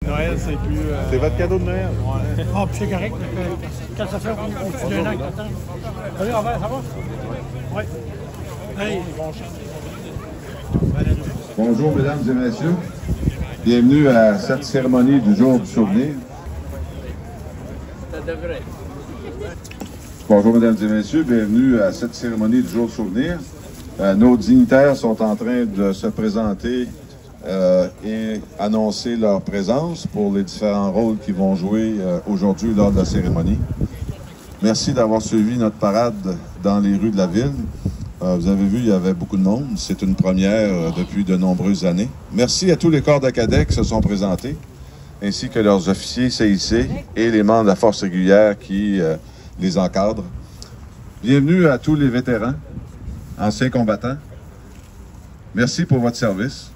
Noël, c'est plus... C'est votre cadeau de Noël? Ouais. Ah, puis c'est correct. Quand ça fait au-dessus d'un an que t'attends. Salut, Robert, ça va? Oui. Hey, bon chance. Bonjour, mesdames et messieurs. Bienvenue à cette cérémonie du jour du souvenir. Ça devrait. Bonjour, mesdames et messieurs. Bienvenue à cette cérémonie du jour du souvenir. Nos dignitaires sont en train de se présenter et annoncer leur présence pour les différents rôles qu'ils vont jouer aujourd'hui lors de la cérémonie. Merci d'avoir suivi notre parade dans les rues de la ville. Vous avez vu, il y avait beaucoup de monde. C'est une première depuis de nombreuses années. Merci à tous les corps de cadets qui se sont présentés, ainsi que leurs officiers CIC et les membres de la force régulière qui les encadrent. Bienvenue à tous les vétérans, anciens combattants. Merci pour votre service.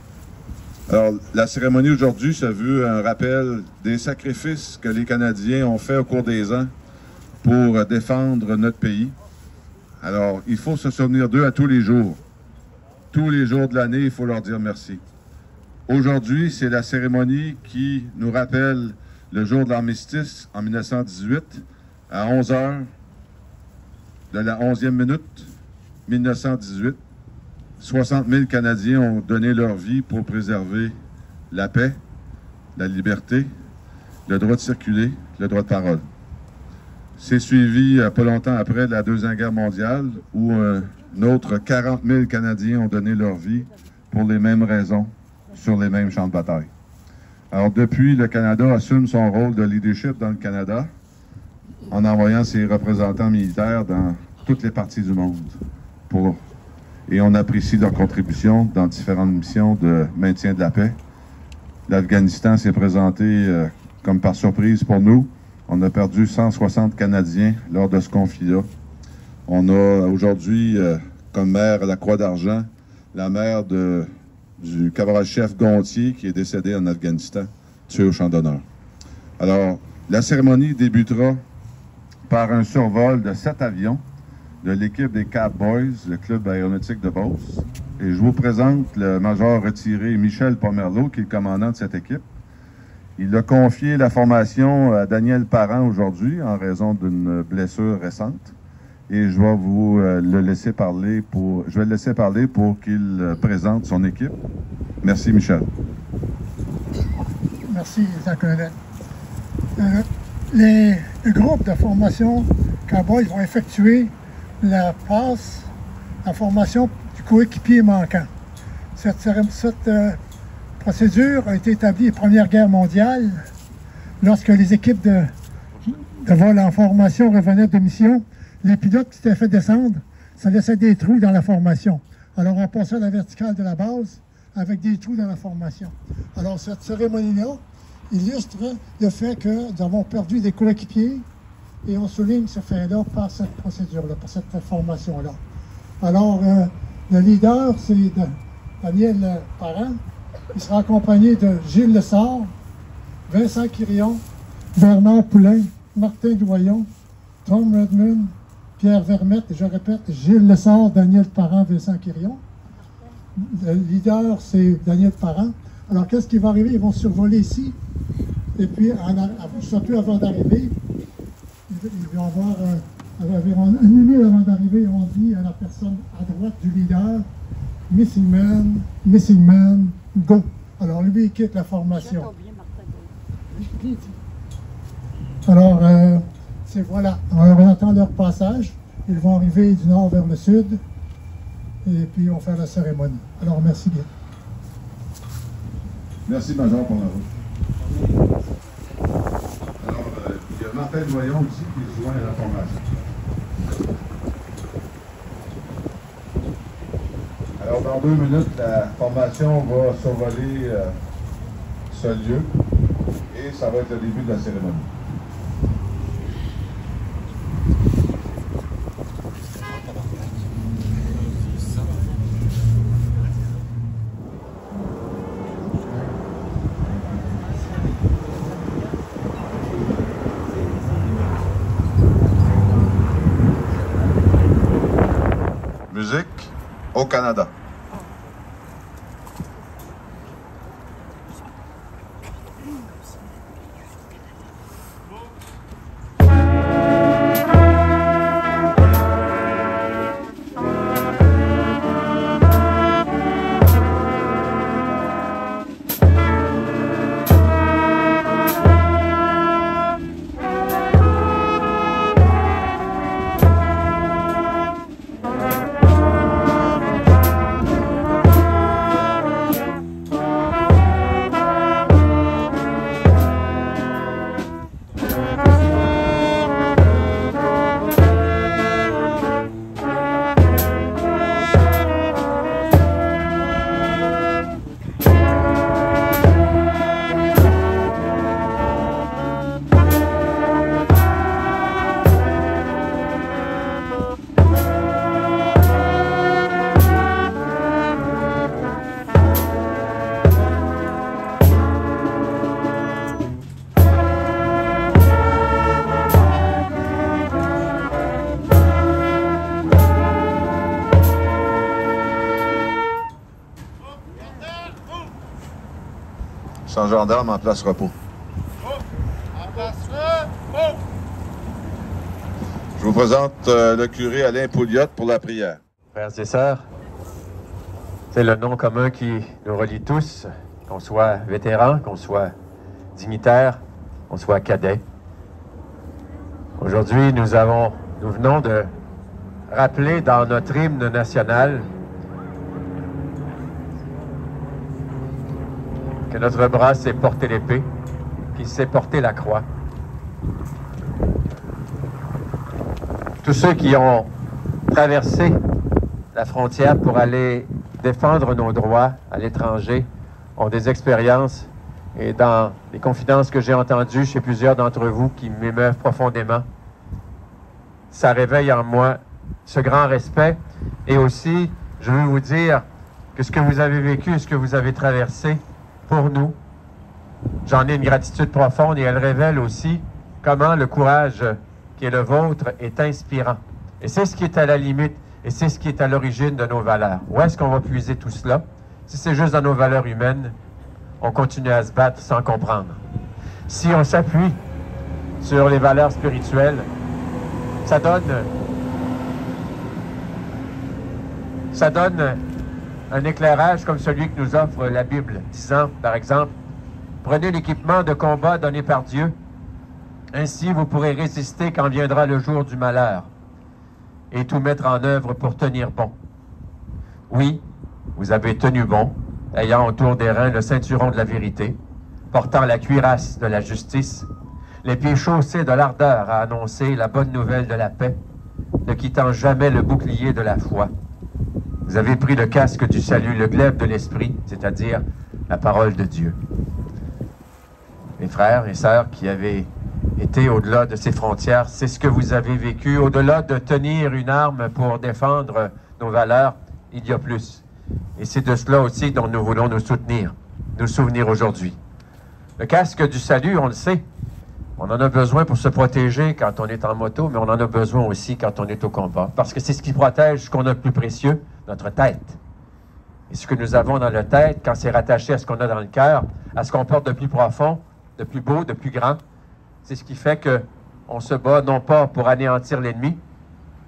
Alors, la cérémonie aujourd'hui se veut un rappel des sacrifices que les Canadiens ont faits au cours des ans pour défendre notre pays. Alors, il faut se souvenir d'eux à tous les jours. Tous les jours de l'année, il faut leur dire merci. Aujourd'hui, c'est la cérémonie qui nous rappelle le jour de l'armistice en 1918, à 11 heures de la 11e minute, 1918. 60 000 Canadiens ont donné leur vie pour préserver la paix, la liberté, le droit de circuler, le droit de parole. C'est suivi pas longtemps après la Deuxième Guerre mondiale où un autre 40 000 Canadiens ont donné leur vie pour les mêmes raisons, sur les mêmes champs de bataille. Alors depuis, le Canada assume son rôle de leadership dans le Canada en envoyant ses représentants militaires dans toutes les parties du monde. Et on apprécie leur contribution dans différentes missions de maintien de la paix. L'Afghanistan s'est présenté comme par surprise pour nous. On a perdu 160 Canadiens lors de ce conflit-là. On a aujourd'hui comme maire à la Croix-d'Argent la mère du caporal-chef Gontier qui est décédé en Afghanistan, tué au champ d'honneur. Alors, la cérémonie débutera par un survol de 7 avions de l'équipe des Cowboys, le club aéronautique de Beauce. Et je vous présente le major retiré Michel Pomerleau, qui est le commandant de cette équipe. Il a confié la formation à Daniel Parent aujourd'hui en raison d'une blessure récente. Et je vais vous le laisser parler je vais le laisser parler pour qu'il présente son équipe. Merci, Michel. Merci, Jean-Colonel. Les groupes de formation Cowboys vont effectuer la passe en formation du coéquipier manquant. Cette procédure a été établie en Première Guerre mondiale lorsque les équipes de vol en formation revenaient de mission. Les pilotes qui s'étaient fait descendre, ça laissait des trous dans la formation. Alors on passait à la verticale de la base avec des trous dans la formation. Alors cette cérémonie-là illustre le fait que nous avons perdu des coéquipiers et on souligne ce fait-là par cette procédure-là, par cette formation-là. Alors, le leader, c'est Daniel Parent. Il sera accompagné de Gilles Lessard, Vincent Quirion, Bernard Poulain, Martin Doyon, Tom Redmond, Pierre Vermette, et je répète, Gilles Lessard, Daniel Parent, Vincent Quirion. Le leader, c'est Daniel Parent. Alors, qu'est-ce qui va arriver? Ils vont survoler ici, et puis, surtout avant d'arriver, ils vont avoir environ 1 minute avant d'arriver, on dit à la personne à droite du leader, Missing Man, go. Alors lui, il quitte la formation. Alors, voilà. Alors, on attend leur passage. Ils vont arriver du nord vers le sud. Et puis, on va faire la cérémonie. Alors, merci bien. Merci, Major, pour la route. Alors, il y a Martin Doyon aussi qui est joint à la formation. Alors, dans 2 minutes, la formation va survoler ce lieu et ça va être le début de la cérémonie. Musique au Canada. Sans gendarme en place repos. En place repos. Je vous présente le curé Alain Pouliot pour la prière. Frères et sœurs, c'est le nom commun qui nous relie tous, qu'on soit vétéran, qu'on soit dignitaire, qu'on soit cadet. Aujourd'hui, nous venons de rappeler dans notre hymne national que notre bras s'est porté l'épée, qu'il s'est porté la croix. Tous ceux qui ont traversé la frontière pour aller défendre nos droits à l'étranger ont des expériences et dans les confidences que j'ai entendues chez plusieurs d'entre vous qui m'émeuvent profondément, ça réveille en moi ce grand respect et aussi, je veux vous dire que ce que vous avez vécu, ce que vous avez traversé, pour nous, j'en ai une gratitude profonde et elle révèle aussi comment le courage qui est le vôtre est inspirant. Et c'est ce qui est à la limite et c'est ce qui est à l'origine de nos valeurs. Où est-ce qu'on va puiser tout cela? Si c'est juste dans nos valeurs humaines, on continue à se battre sans comprendre. Si on s'appuie sur les valeurs spirituelles, ça donne un éclairage comme celui que nous offre la Bible, disant, par exemple, « Prenez l'équipement de combat donné par Dieu, ainsi vous pourrez résister quand viendra le jour du malheur, et tout mettre en œuvre pour tenir bon. » Oui, vous avez tenu bon, ayant autour des reins le ceinturon de la vérité, portant la cuirasse de la justice, les pieds chaussés de l'ardeur à annoncer la bonne nouvelle de la paix, ne quittant jamais le bouclier de la foi. Vous avez pris le casque du salut, le glaive de l'esprit, c'est-à-dire la parole de Dieu. Mes frères et sœurs qui avez été au-delà de ces frontières, c'est ce que vous avez vécu. Au-delà de tenir une arme pour défendre nos valeurs, il y a plus. Et c'est de cela aussi dont nous voulons nous souvenir aujourd'hui. Le casque du salut, on le sait, on en a besoin pour se protéger quand on est en moto, mais on en a besoin aussi quand on est au combat. Parce que c'est ce qui protège ce qu'on a de plus précieux, notre tête. Et ce que nous avons dans la tête, quand c'est rattaché à ce qu'on a dans le cœur, à ce qu'on porte de plus profond, de plus beau, de plus grand, c'est ce qui fait qu'on se bat non pas pour anéantir l'ennemi,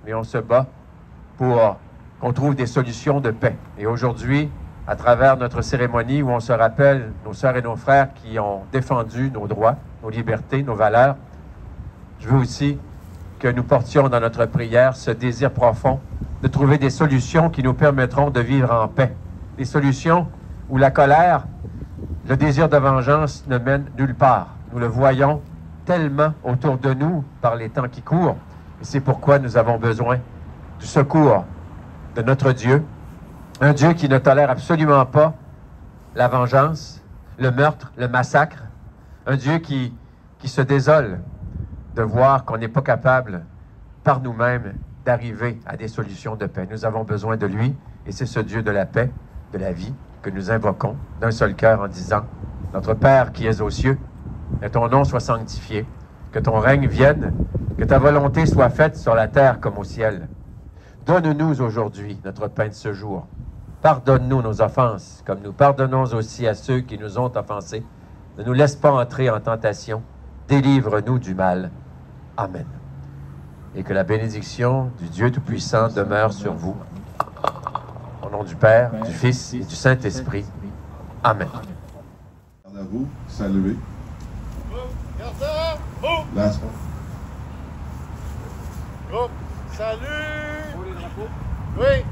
mais on se bat pour qu'on trouve des solutions de paix. Et aujourd'hui, à travers notre cérémonie où on se rappelle nos sœurs et nos frères qui ont défendu nos droits, nos libertés, nos valeurs, je veux aussi que nous portions dans notre prière ce désir profond de trouver des solutions qui nous permettront de vivre en paix. Des solutions où la colère, le désir de vengeance ne mène nulle part. Nous le voyons tellement autour de nous par les temps qui courent. Et c'est pourquoi nous avons besoin du secours de notre Dieu. Un Dieu qui ne tolère absolument pas la vengeance, le meurtre, le massacre. Un Dieu qui se désole de voir qu'on n'est pas capable, par nous-mêmes, d'arriver à des solutions de paix. Nous avons besoin de lui, et c'est ce Dieu de la paix, de la vie, que nous invoquons d'un seul cœur en disant « Notre Père qui es aux cieux, que ton nom soit sanctifié, que ton règne vienne, que ta volonté soit faite sur la terre comme au ciel. Donne-nous aujourd'hui notre pain de ce jour. Pardonne-nous nos offenses, comme nous pardonnons aussi à ceux qui nous ont offensés. Ne nous laisse pas entrer en tentation. Délivre-nous du mal. Amen. » Et que la bénédiction du Dieu Tout-Puissant demeure sur vous. Au nom du Père, du Fils et du Saint-Esprit. Amen. À vous, saluez. Garde ça! Oh! Last one. Groupe, salut! Pour les drapeaux? Oui!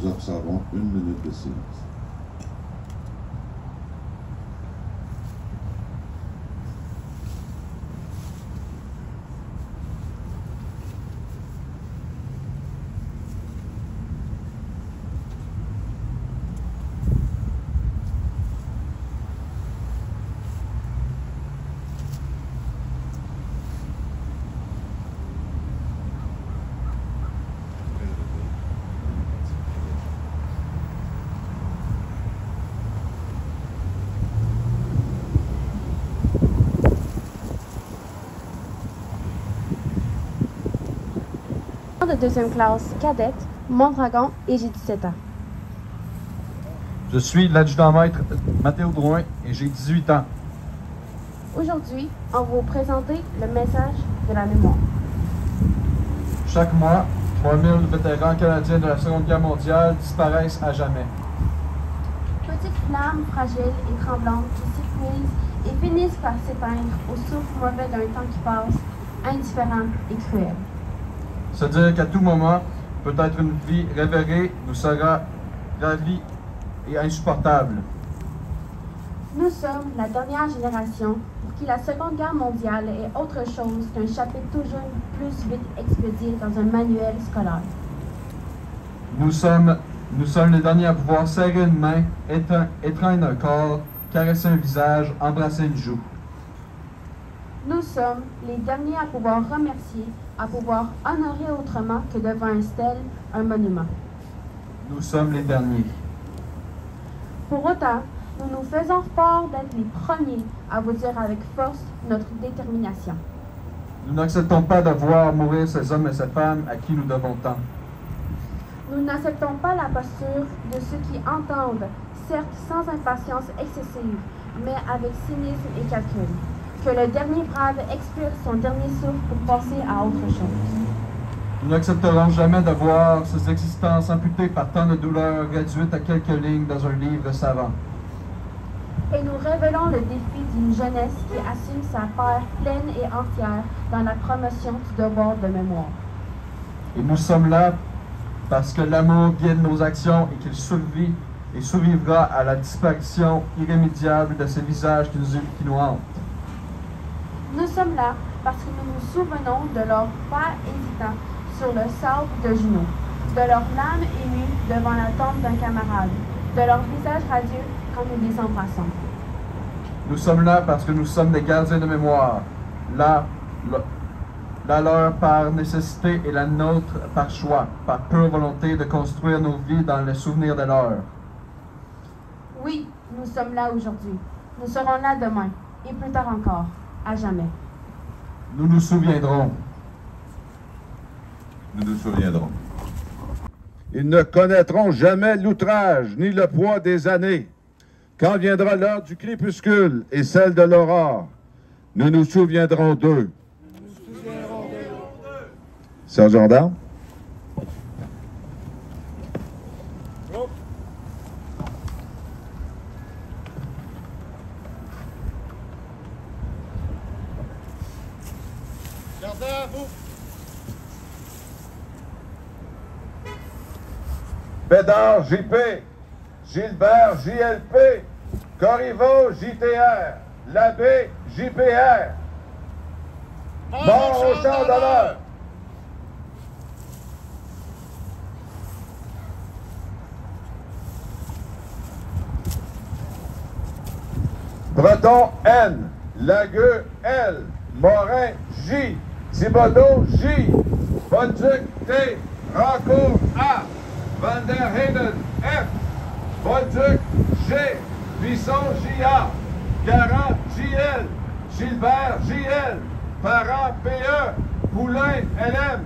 Nous observons 1 minute de silence. De deuxième classe cadette, Mondragon, et j'ai 17 ans. Je suis l'adjudant-maître Mathéo Drouin et j'ai 18 ans. Aujourd'hui, on va vous présenter le message de la mémoire. Chaque mois, 3000 vétérans canadiens de la Seconde Guerre mondiale disparaissent à jamais. Petites flammes fragiles et tremblantes qui s'épuisent et finissent par s'éteindre au souffle mauvais d'un temps qui passe, indifférent et cruel. Se dire qu'à tout moment, peut-être une vie révérée nous sera ravie et insupportable. Nous sommes la dernière génération pour qui la Seconde Guerre mondiale est autre chose qu'un chapitre toujours plus vite expédié dans un manuel scolaire. Nous sommes les derniers à pouvoir serrer une main, étreindre un corps, caresser un visage, embrasser une joue. Nous sommes les derniers à pouvoir remercier, à pouvoir honorer autrement que devant un stèle, un monument. Nous sommes les derniers. Pour autant, nous nous faisons fort d'être les premiers à vous dire avec force notre détermination. Nous n'acceptons pas de voir mourir ces hommes et ces femmes à qui nous devons tant. Nous n'acceptons pas la posture de ceux qui entendent, certes sans impatience excessive, mais avec cynisme et calcul, que le dernier brave expire son dernier souffle pour passer à autre chose. Nous n'accepterons jamais de voir ces existences amputées par tant de douleurs réduites à quelques lignes dans un livre savant. Et nous révélons le défi d'une jeunesse qui assume sa part pleine et entière dans la promotion du devoir de mémoire. Et nous sommes là parce que l'amour guide nos actions et qu'il survit et survivra à la disparition irrémédiable de ces visages qui nous hantent. Nous sommes là parce que nous nous souvenons de leurs pas hésitants sur le sable de Juno, de leurs larmes émues devant la tombe d'un camarade, de leur visage radieux quand nous les embrassons. Nous sommes là parce que nous sommes des gardiens de mémoire, la leur par nécessité et la nôtre par choix, par pure volonté de construire nos vies dans le souvenir de l'heure. Oui, nous sommes là aujourd'hui. Nous serons là demain, et plus tard encore, à jamais. Nous nous souviendrons. Nous nous souviendrons. Ils ne connaîtront jamais l'outrage ni le poids des années. Quand viendra l'heure du crépuscule et celle de l'aurore, nous nous souviendrons d'eux. Sergent d'armes. Gardez à vous. Bédard JP, Gilbert JLP, Corriveau JTR, Labbé JPR. Mort au champ d'honneur. Breton N, Lagueux L, Morin J, Thibodeau J, Bolduc T, Rancourt A, Van der Heyden F, Bolduc G, Bisson J.A., Garant J.L., Gilbert J.L., Parent P.E., Poulain L.M.,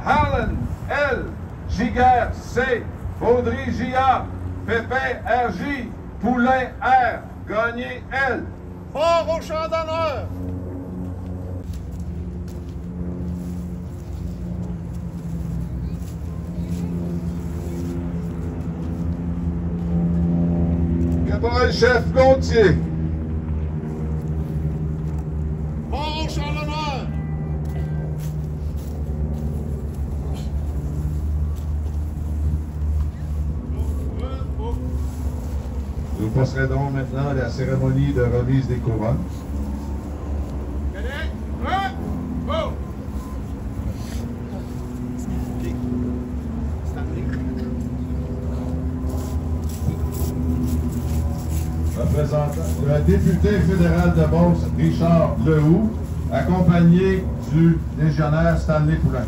Harlan L., Giguère C., Baudry J.A., Pépin R.J., Poulain R., Gagné L. Fort au champ d'honneur. Caporal-chef Gontier. Fort au champ d'honneur. procédons maintenant à la cérémonie de remise des couronnes. Le député fédéral de Beauce, Richard Lehoux, accompagné du légionnaire Stanley Poulin.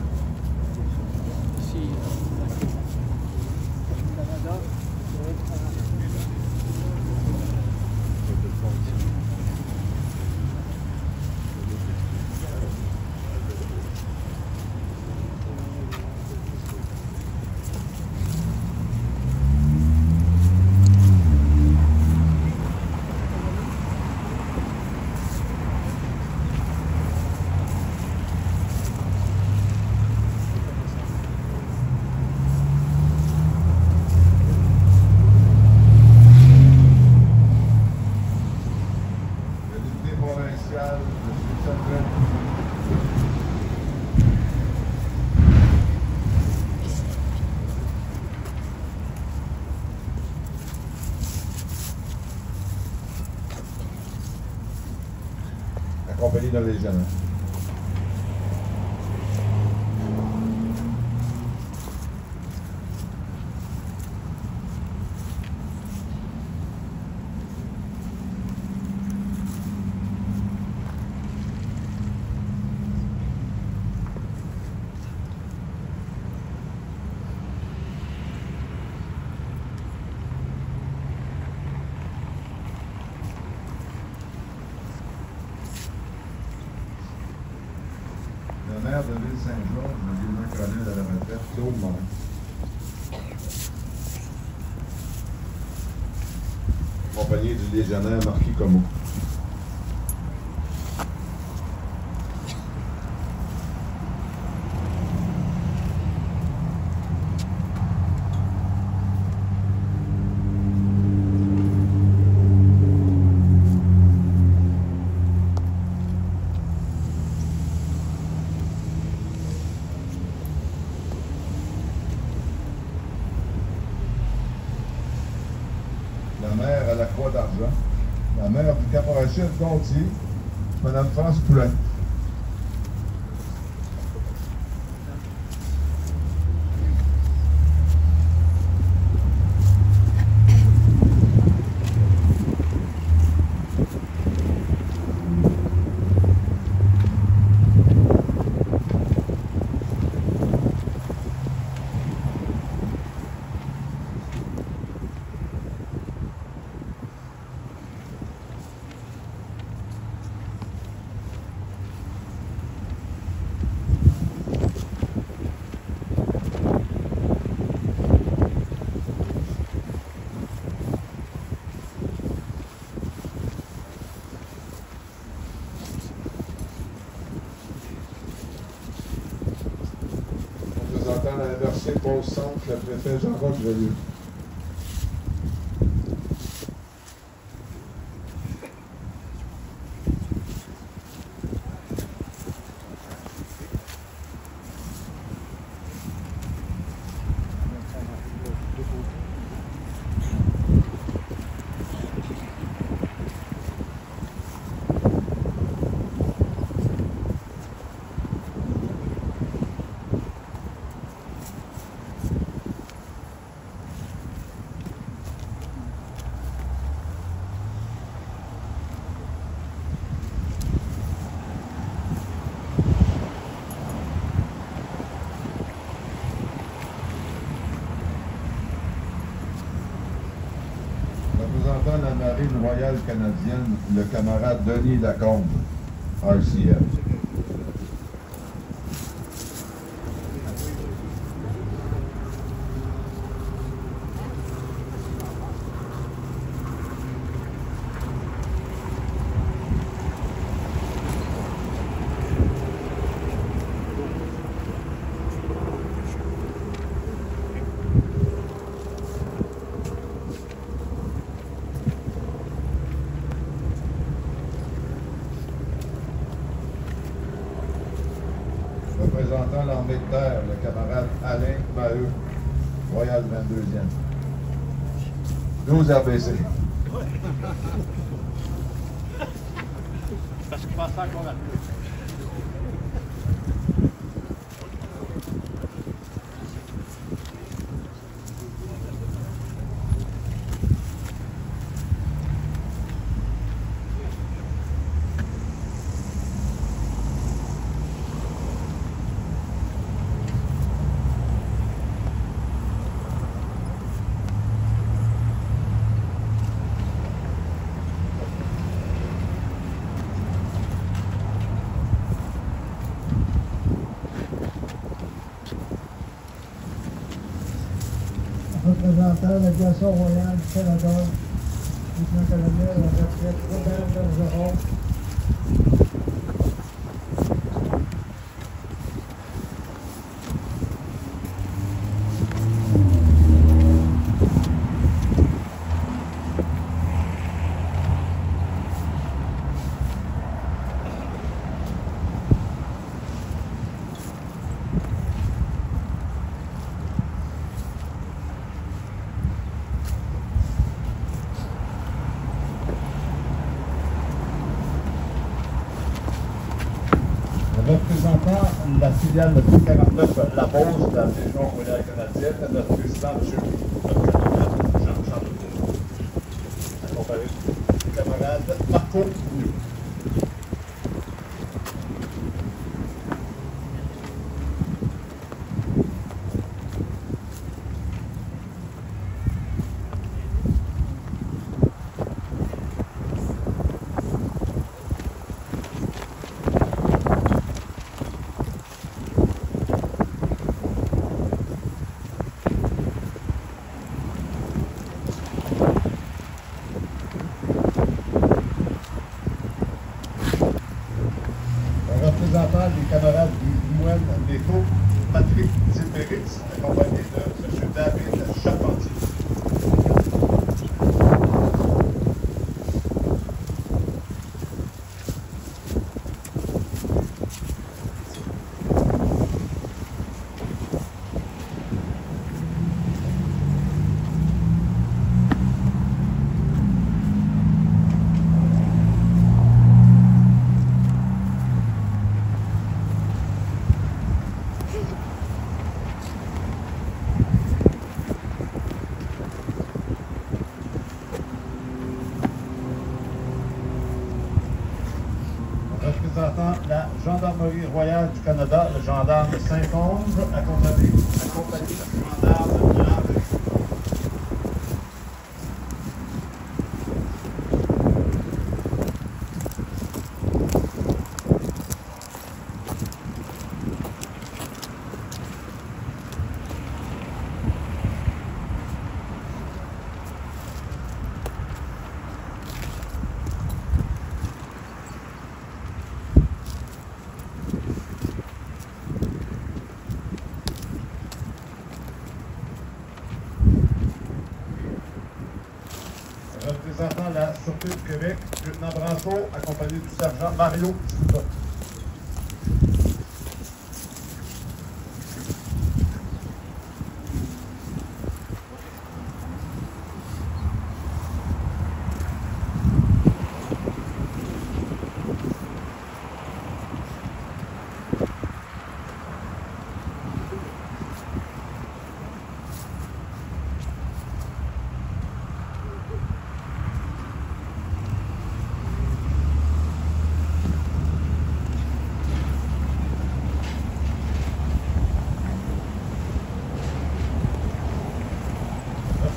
Accompagné d'un légionnaire. Le maire de Ville-Saint-Georges, le lieutenant-colonel à la retraite, Claude Morin. Accompagné du légionnaire Marquis Comeau. La mère à la Croix d'Argent, la mère du caporal-chef Gontier, Mme France Poulin. Représentant la MRC Beauce-Centre, le préfet Jean-Roch Veilleux. Représentant la Marine royale canadienne, le camarade Denis Lacombe, RCF. Représentant l'armée de terre, le camarade Alain Maheu, Royal 22e. 12 RBC. Parce que je pensais encore à plus. Représentant l'aviation royale du Canada, lieutenant-colonel à la retraite Robert Bergeron. Représentant la filiale de 49 La Beauce de la Légion royale canadienne, notre président, M. Jean-Charles Legault, accompagné du camarade Marco New. Représentant des camarades du Moine Neto, Patrick Tilberitz, accompagné de M. David Charpentier. Représentant la Gendarmerie royale du Canada, le gendarme Saint-Onge, accompagné du gendarme Landry. Représentant la Sûreté du Québec, lieutenant Branchot, accompagné du sergent Mario Souda.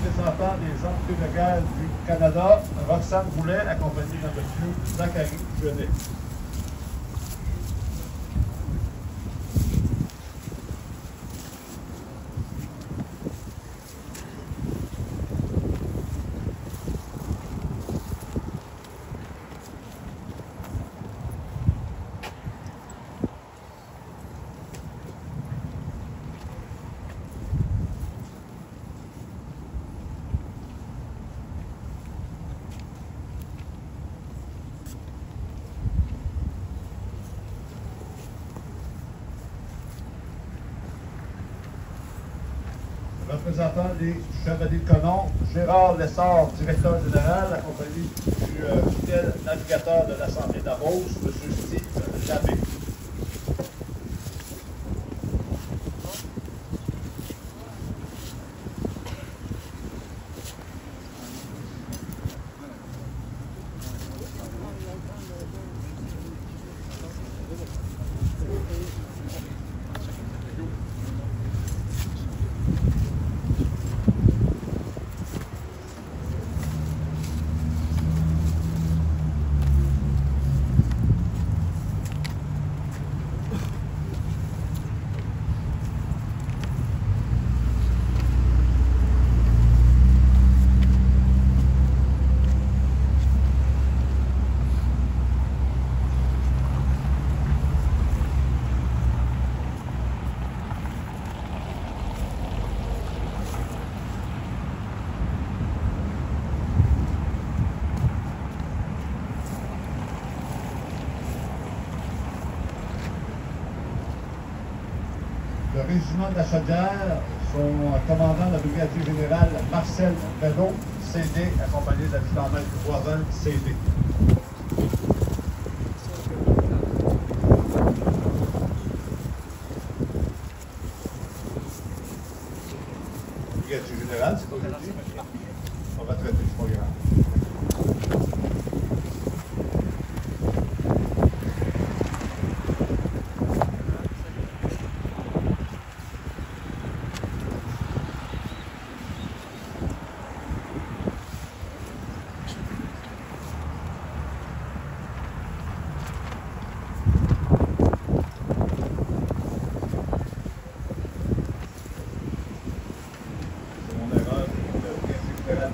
Représentant des entrées de guerre du Canada, Roxane Boulet, accompagnée de M. Zachary Genet. représentant des Chevaliers de Conon, Gérard Lessard, directeur général, accompagné du fidèle navigateur de l'Assemblée de la Beauce, M. Steve Labbé. Le régiment de la Chaudière, son commandant, le brigadier général Marcel Bello, CD, accompagné de l'adjudant-maître Voisin, CD. Brigadier général, c'est pas aujourd'hui? On va traiter du programme.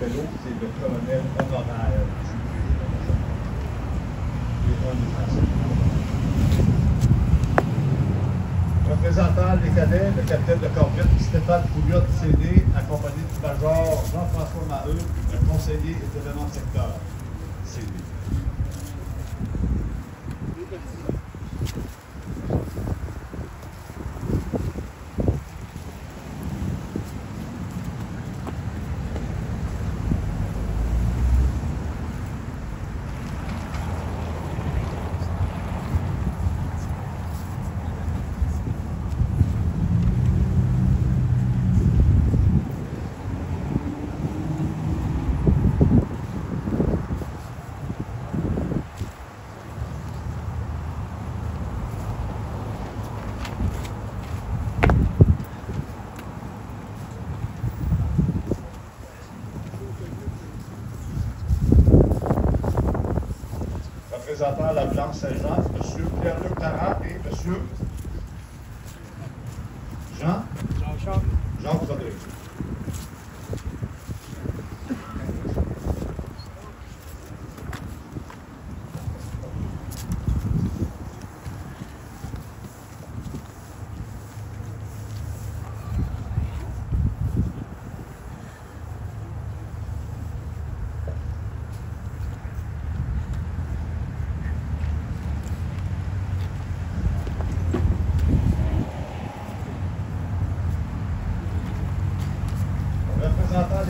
C'est le colonel honoraire représentant les cadets, le capitaine de corvette Stéphane Pouliot, CD, accompagné du major Jean-François Maheu, le conseiller et élément de secteur, CD. Représentant la Blanche-Saint-Jean, M. Pierre-Luc Tarrant et M. Jean Rodrigue. Représentant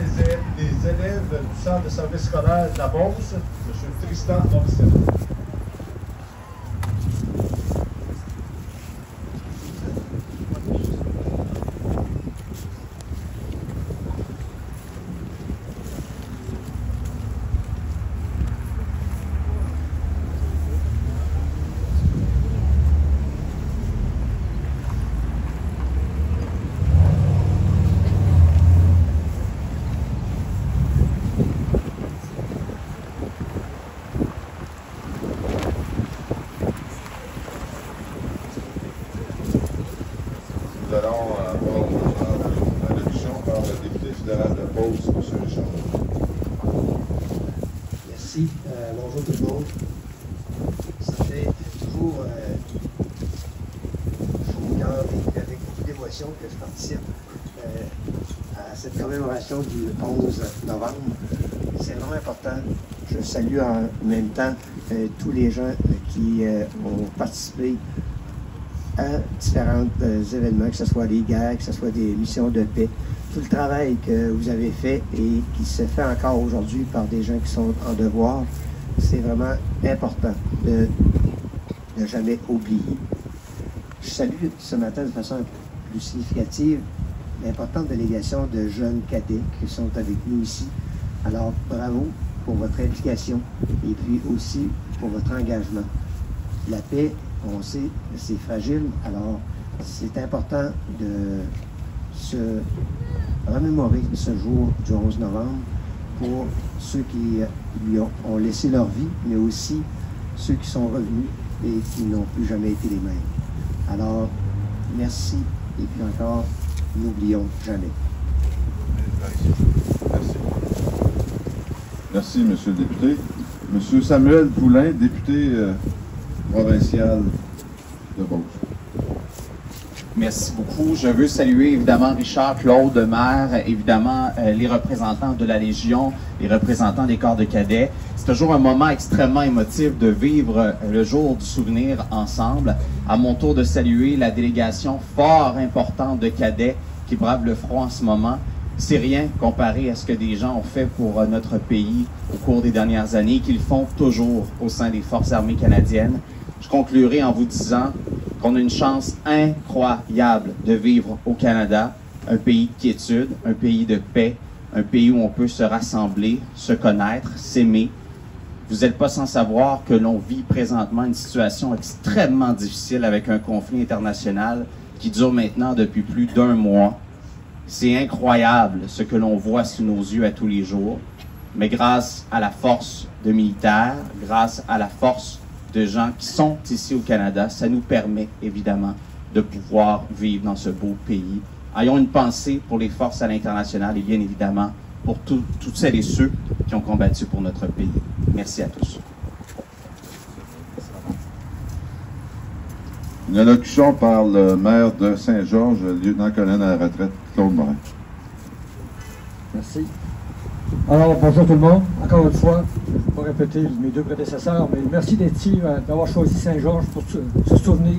les élèves du centre de service scolaire de la Beauce, M. Tristan Morissette. Nous allons avoir une allocution par le député fédéral de Beauce, M. Richard. Merci. Bonjour tout le monde. Ça fait toujours chaud au cœur et avec beaucoup d'émotion que je participe à cette commémoration du 11 novembre. C'est vraiment important. Je salue en même temps tous les gens qui ont participé à différents événements, que ce soit des guerres, que ce soit des missions de paix. Tout le travail que vous avez fait et qui se fait encore aujourd'hui par des gens qui sont en devoir, c'est vraiment important de ne jamais oublier. Je salue ce matin de façon plus significative l'importante délégation de jeunes cadets qui sont avec nous ici. Alors, bravo pour votre implication et puis aussi pour votre engagement. La paix, on sait, c'est fragile, alors c'est important de se remémorer ce jour du 11 novembre pour ceux qui lui ont laissé leur vie, mais aussi ceux qui sont revenus et qui n'ont plus jamais été les mêmes. Alors, merci et puis encore, n'oublions jamais. Merci. Merci, Monsieur le député. Monsieur Samuel Poulain, député provincial de Beauce. Merci beaucoup. Je veux saluer évidemment Richard, Claude, maire, évidemment les représentants de la Légion, les représentants des corps de cadets. C'est toujours un moment extrêmement émotif de vivre le jour du souvenir ensemble. À mon tour de saluer la délégation fort importante de cadets qui bravent le froid en ce moment. C'est rien comparé à ce que des gens ont fait pour notre pays au cours des dernières années, qu'ils font toujours au sein des Forces armées canadiennes. Je conclurai en vous disant qu'on a une chance incroyable de vivre au Canada, un pays de quiétude, un pays de paix, un pays où on peut se rassembler, se connaître, s'aimer. Vous n'êtes pas sans savoir que l'on vit présentement une situation extrêmement difficile avec un conflit international qui dure maintenant depuis plus d'1 mois. C'est incroyable ce que l'on voit sous nos yeux à tous les jours, mais grâce à la force de militaires, grâce à la force de gens qui sont ici au Canada, ça nous permet évidemment de pouvoir vivre dans ce beau pays. Ayons une pensée pour les forces à l'international et bien évidemment pour toutes celles et ceux qui ont combattu pour notre pays. Merci à tous. Une allocution par le maire de Saint-Georges, le lieutenant-colonel à la retraite, Claude Morin. Merci. Alors, bonjour tout le monde. Encore une fois, je ne vais pas répéter mes deux prédécesseurs, mais merci d'être ici, d'avoir choisi Saint-Georges pour se souvenir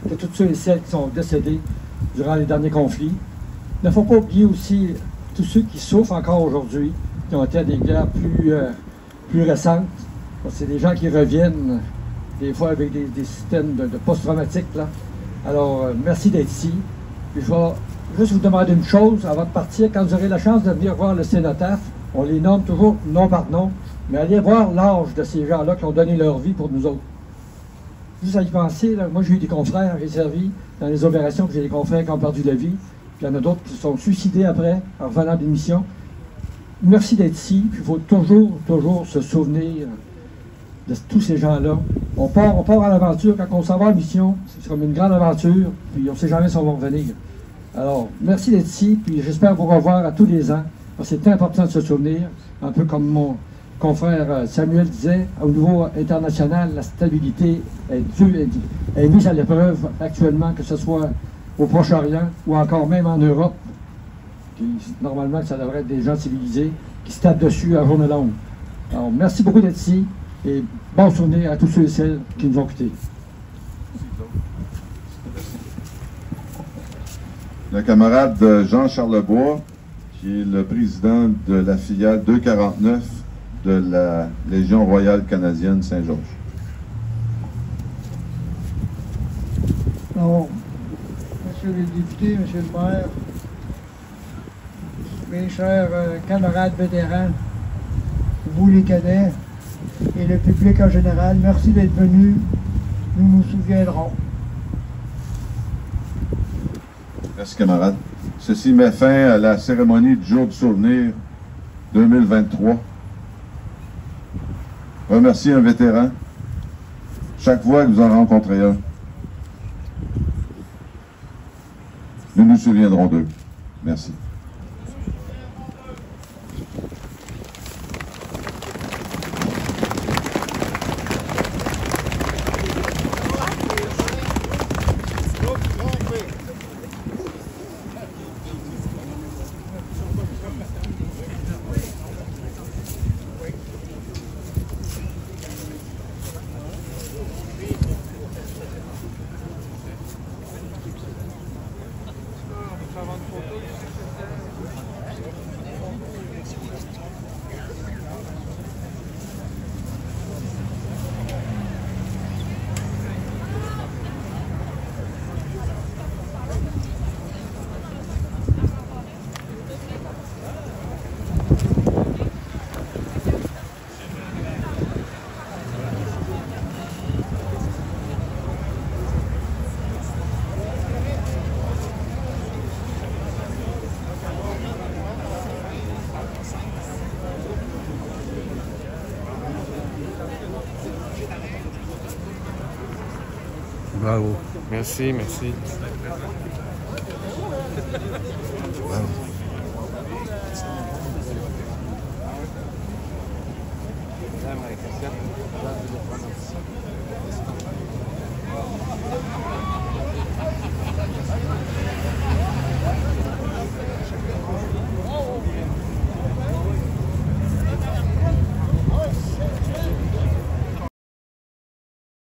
de tous ceux et celles qui sont décédés durant les derniers conflits. Il ne faut pas oublier aussi tous ceux qui souffrent encore aujourd'hui, qui ont été à des guerres plus récentes. C'est des gens qui reviennent des fois avec des systèmes de post-traumatiques. Alors, merci d'être ici. Puis je vais juste vous demander une chose avant de partir. Quand vous aurez la chance de venir voir le cénotaphe, on les nomme toujours nom par nom, mais allez voir l'âge de ces gens-là qui ont donné leur vie pour nous autres. Juste à y penser, là, moi j'ai eu des confrères, j'ai servi dans les opérations, puis j'ai des confrères qui ont perdu la vie, puis il y en a d'autres qui se sont suicidés après, en revenant d'une mission. Merci d'être ici, puis il faut toujours se souvenir de tous ces gens-là. On part à l'aventure, quand on s'en va en mission, c'est comme une grande aventure, puis on ne sait jamais si on va revenir. Alors, merci d'être ici, puis j'espère vous revoir à tous les ans, parce que c'est important de se souvenir, un peu comme mon confrère Samuel disait, au niveau international, la stabilité est mise à l'épreuve actuellement, que ce soit au Proche-Orient ou encore même en Europe. Puis, normalement, ça devrait être des gens civilisés qui se tapent dessus à journée longue. Alors, merci beaucoup d'être ici et bon souvenir à tous ceux et celles qui nous ont quittés. Le camarade Jean Charlebois, qui est le président de la filiale 249 de la Légion royale canadienne Saint-Georges. Alors, Monsieur le député, Monsieur le maire, mes chers camarades vétérans, vous les cadets et le public en général, merci d'être venus. Nous nous souviendrons. Merci, camarade. Ceci met fin à la cérémonie du jour du souvenir 2023. Remercier un vétéran. Chaque fois que vous en rencontrez un, nous nous souviendrons d'eux. Merci. Bravo. Merci, merci. Wow.